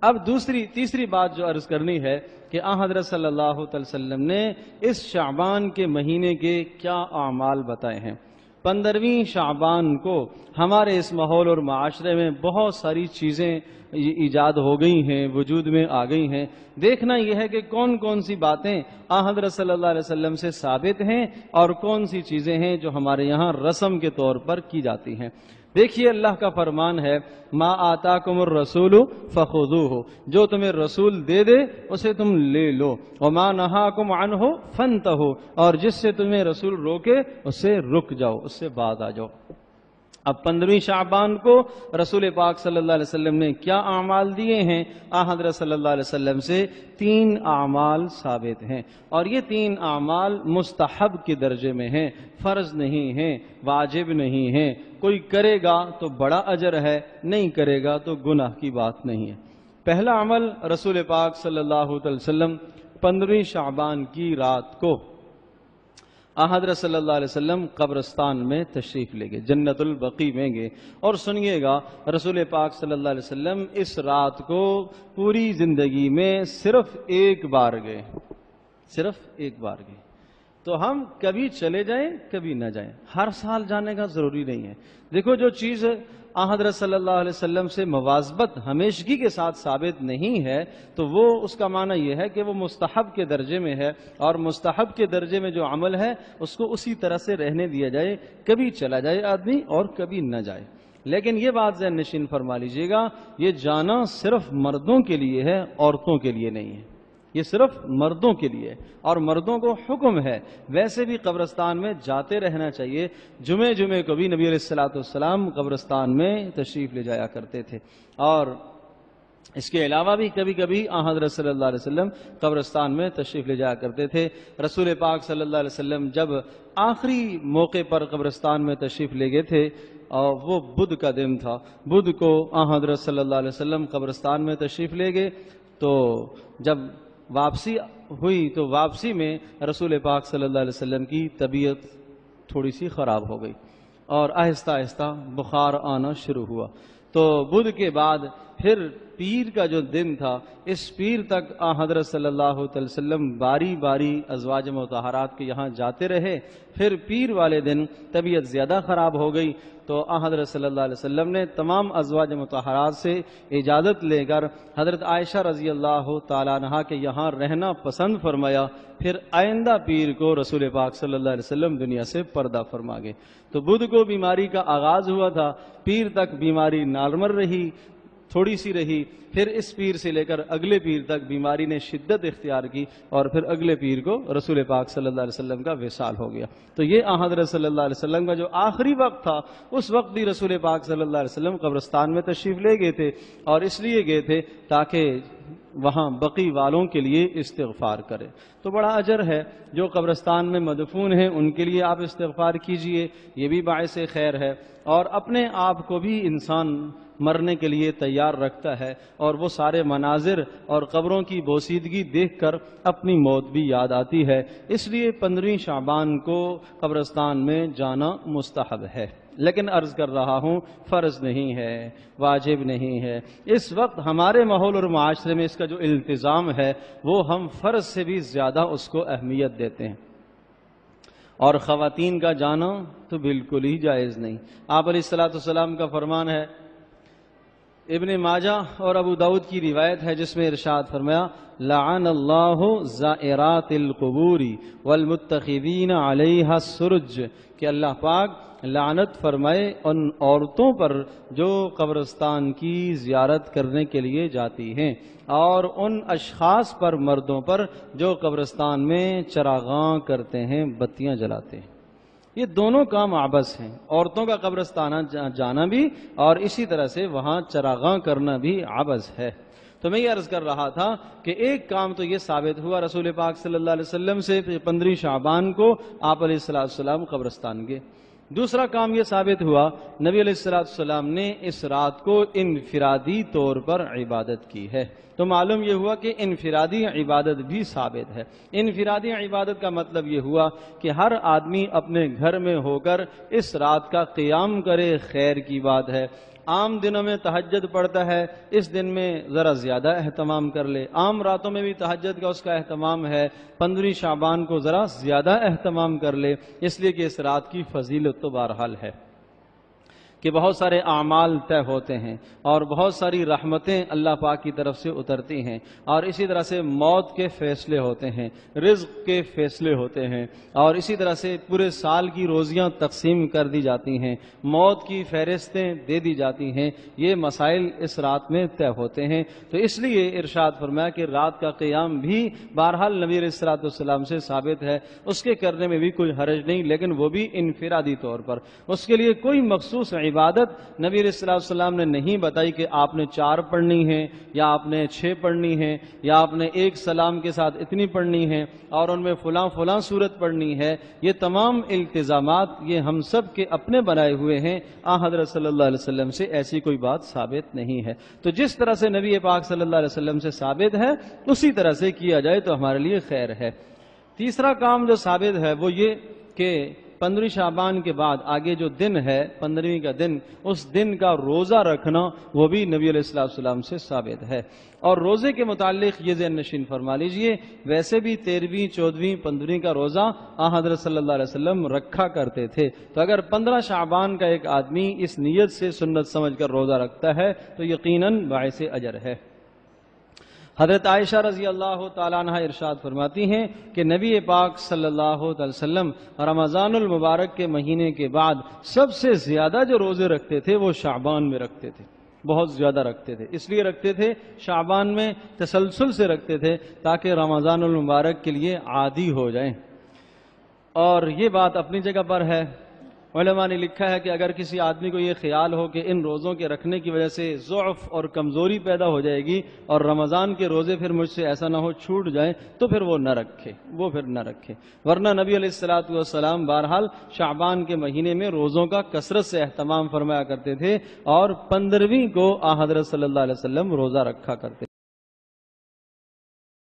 اب تیسری بات جو عرض کرنی ہے کہ حضرت صلی اللہ علیہ وسلم نے اس شعبان کے مہینے کے کیا اعمال بتائے ہیں۔ 15ویں شعبان کو ہمارے اس ماحول اور معاشرے میں بہت ساری چیزیں ایجاد ہو گئی ہیں، وجود میں آ گئی ہیں۔ دیکھنا یہ ہے کہ کون کون سی باتیں حضرت صلی اللہ علیہ وسلم سے ثابت ہیں اور کون سی چیزیں ہیں جو ہمارے یہاں رسم کے طور پر کی جاتی ہیں۔ دیکھیے اللہ کا فرمان ہے ما آتاکم الرسول فخذوہ، جو تمہیں رسول دے دے اسے تم لے لو، وما نہاکم عنہ فانتہوا، اور جس سے تمہیں رسول روکے اس سے رک جاؤ، اس سے باز آ جاؤ۔ اب 15ویں شعبان کو رسول پاک صلی اللہ علیہ وسلم نے کیا اعمال دیے ہیں؟ حضرت صلی اللہ علیہ وسلم سے 3 اعمال ثابت ہیں، اور یہ 3 اعمال مستحب کے درجے میں ہیں، فرض نہیں ہیں، واجب نہیں ہیں۔ کوئی کرے گا تو بڑا اجر ہے، نہیں کرے گا تو گناہ کی بات نہیں ہے۔ پہلا عمل رسول پاک صلی اللہ علیہ وسلم 15ویں شعبان کی رات کو حضرت صلی اللہ علیہ وسلم قبرستان میں تشریف لے گئے، جنت البقیع میں گئے، اور سنیے گا رسول پاک صلی اللہ علیہ وسلم اس رات کو پوری زندگی میں صرف ایک بار گئے، صرف ایک بار گئے۔ تو ہم کبھی چلے جائیں کبھی نہ جائیں، ہر سال جانے کا ضروری نہیں ہے۔ دیکھو جو چیز حضرت صلی اللہ علیہ وسلم سے مواظبت ہمیشگی کے ساتھ ثابت نہیں ہے تو وہ اس کا معنی یہ ہے کہ وہ مستحب کے درجے میں ہے، اور مستحب کے درجے میں جو عمل ہے اس کو اسی طرح سے رہنے دیا جائے، کبھی چلا جائے آدمی اور کبھی نہ جائے۔ لیکن یہ بات ذہن نشین فرما لیجئے گا، یہ جانا صرف مردوں کے لیے ہے، عورتوں کے لیے نہیں ہے، یہ صرف مردوں کے لیے، اور مردوں کو حکم ہے۔ ویسے بھی قبرستان میں جاتے رہنا چاہیے، جمعے کو بھی نبی علیہ السلام قبرستان میں تشریف لے جایا کرتے تھے، اور اس کے علاوہ بھی کبھی کبھی حضرت صلی اللہ علیہ وسلم قبرستان میں تشریف لے جایا کرتے تھے۔ رسول پاک صلی اللہ علیہ وسلم جب آخری موقع پر قبرستان میں تشریف لے گئے تھے، اور وہ بدھ کا دن تھا، بدھ کو حضرت صلی اللہ علیہ وسلم قبرستان میں تشریف لے گئے، تو جب واپسی ہوئی تو واپسی میں رسول پاک صلی اللہ علیہ وسلم کی طبیعت تھوڑی سی خراب ہو گئی، اور آہستہ آہستہ بخار آنا شروع ہوا۔ تو بدھ کے بعد پھر پیر کا جو دن تھا، اس پیر تک حضرت صلی اللہ علیہ وسلم باری باری ازواج مطہرات کے یہاں جاتے رہے۔ پھر پیر والے دن طبیعت زیادہ خراب ہو گئی تو حضرت صلی اللہ علیہ وسلم نے تمام ازواج مطہرات سے اجازت لے کر حضرت عائشہ رضی اللہ تعالیٰ عنہا کے یہاں رہنا پسند فرمایا۔ پھر آئندہ پیر کو رسول پاک صلی اللہ علیہ وسلم دنیا سے پردہ فرما گئے۔ تو بدھ کو بیماری کا آغاز ہوا تھا، پیر تک بیماری نارمل رہی، تھوڑی سی رہی، پھر اس پیر سے لے کر اگلے پیر تک بیماری نے شدت اختیار کی، اور پھر اگلے پیر کو رسول پاک صلی اللہ علیہ وسلم کا وصال ہو گیا۔ تو یہ حضرت صلی اللہ علیہ وسلم کا جو آخری وقت تھا، اس وقت بھی رسول پاک صلی اللہ علیہ وسلم قبرستان میں تشریف لے گئے تھے، اور اس لیے گئے تھے تاکہ وہاں بقی والوں کے لیے استغفار کرے۔ تو بڑا اجر ہے، جو قبرستان میں مدفون ہیں ان کے لیے آپ استغفار کیجئے، یہ بھی باعث خیر ہے، اور اپنے آپ کو بھی انسان مرنے کے لیے تیار رکھتا ہے، اور وہ سارے مناظر اور قبروں کی بوسیدگی دیکھ کر اپنی موت بھی یاد آتی ہے۔ اس لیے 15ویں شعبان کو قبرستان میں جانا مستحب ہے، لیکن عرض کر رہا ہوں فرض نہیں ہے، واجب نہیں ہے۔ اس وقت ہمارے ماحول اور معاشرے میں اس کا جو التزام ہے وہ ہم فرض سے بھی زیادہ اس کو اہمیت دیتے ہیں، اور خواتین کا جانا تو بالکل ہی جائز نہیں۔ آپ علیہ السلام کا فرمان ہے، ابن ماجہ اور ابو داؤد کی روایت ہے، جس میں ارشاد فرمایا لعن اللہ زائرات القبور والمتخذین علیہا السرج، کہ اللہ پاک لعنت فرمائے ان عورتوں پر جو قبرستان کی زیارت کرنے کے لیے جاتی ہیں، اور ان اشخاص پر، مردوں پر، جو قبرستان میں چراغاں کرتے ہیں، بتیاں جلاتے ہیں۔ یہ دونوں کام عبث ہیں، عورتوں کا قبرستان جانا بھی اور اسی طرح سے وہاں چراغاں کرنا بھی عبث ہے۔ تو میں یہ عرض کر رہا تھا کہ ایک کام تو یہ ثابت ہوا رسول پاک صلی اللہ علیہ وسلم سے 15 شعبان کو آپ علیہ السلام قبرستان گئے۔ دوسرا کام یہ ثابت ہوا نبی علیہ السلام نے اس رات کو انفرادی طور پر عبادت کی ہے۔ تو معلوم یہ ہوا کہ انفرادی عبادت بھی ثابت ہے۔ انفرادی عبادت کا مطلب یہ ہوا کہ ہر آدمی اپنے گھر میں ہو کر اس رات کا قیام کرے، خیر کی بات ہے، عام دنوں میں تہجد پڑھتا ہے، اس دن میں ذرا زیادہ اہتمام کر لے، عام راتوں میں بھی تہجد کا اس کا اہتمام ہے، 15 شعبان کو ذرا زیادہ اہتمام کر لے، اس لیے کہ اس رات کی فضیلت تو بہرحال ہے کہ بہت سارے اعمال طے ہوتے ہیں اور بہت ساری رحمتیں اللہ پاک کی طرف سے اترتی ہیں، اور اسی طرح سے موت کے فیصلے ہوتے ہیں، رزق کے فیصلے ہوتے ہیں، اور اسی طرح سے پورے سال کی روزیاں تقسیم کر دی جاتی ہیں، موت کی فہرستیں دے دی جاتی ہیں، یہ مسائل اس رات میں طے ہوتے ہیں۔ تو اس لیے ارشاد فرمایا کہ رات کا قیام بھی بہرحال نبی علیہ الصلوۃ والسلام سے ثابت ہے، اس کے کرنے میں بھی کوئی حرج نہیں، لیکن وہ بھی انفرادی طور پر، اس کے لیے کوئی مخصوص عبادت نبی علیہ الصلوۃ والسلام نے نہیں بتائی کہ آپ نے 4 پڑھنی ہے یا آپ نے 6 پڑھنی ہے یا آپ نے ایک سلام کے ساتھ اتنی پڑھنی ہے اور ان میں فلاں فلاں صورت پڑھنی ہے۔ یہ تمام التزامات یہ ہم سب کے اپنے بنائے ہوئے ہیں، حضرت صلی اللہ علیہ وسلم سے ایسی کوئی بات ثابت نہیں ہے۔ تو جس طرح سے نبی پاک صلی اللہ علیہ وسلم سے ثابت ہے اسی طرح سے کیا جائے تو ہمارے لیے خیر ہے۔ تیسرا کام جو ثابت ہے وہ یہ کہ 15 شعبان کے بعد آگے جو دن ہے 15ویں کا دن، اس دن کا روزہ رکھنا وہ بھی نبی علیہ السلام سے ثابت ہے۔ اور روزے کے متعلق یہ ذہن نشین فرما لیجئے، ویسے بھی 13ویں 14ویں 15ویں کا روزہ حضرت صلی اللہ علیہ وسلم رکھا کرتے تھے، تو اگر 15 شعبان کا ایک آدمی اس نیت سے سنت سمجھ کر روزہ رکھتا ہے تو یقیناً باعث اجر ہے۔ حضرت عائشہ رضی اللہ تعالیٰ عنہ ارشاد فرماتی ہیں کہ نبی پاک صلی اللہ علیہ وسلم رمضان المبارک کے مہینے کے بعد سب سے زیادہ جو روزے رکھتے تھے وہ شعبان میں رکھتے تھے، بہت زیادہ رکھتے تھے، اس لیے رکھتے تھے شعبان میں تسلسل سے رکھتے تھے تاکہ رمضان المبارک کے لیے عادی ہو جائیں۔ اور یہ بات اپنی جگہ پر ہے، علماء نے لکھا ہے کہ اگر کسی آدمی کو یہ خیال ہو کہ ان روزوں کے رکھنے کی وجہ سے ضعف اور کمزوری پیدا ہو جائے گی اور رمضان کے روزے پھر مجھ سے ایسا نہ ہو چھوٹ جائیں، تو پھر وہ نہ رکھے، وہ پھر نہ رکھے۔ ورنہ نبی علیہ الصلوۃ والسلام بہرحال شعبان کے مہینے میں روزوں کا کثرت سے اہتمام فرمایا کرتے تھے اور 15ویں کو حضرت صلی اللہ علیہ وسلم روزہ رکھا کرتے تھے۔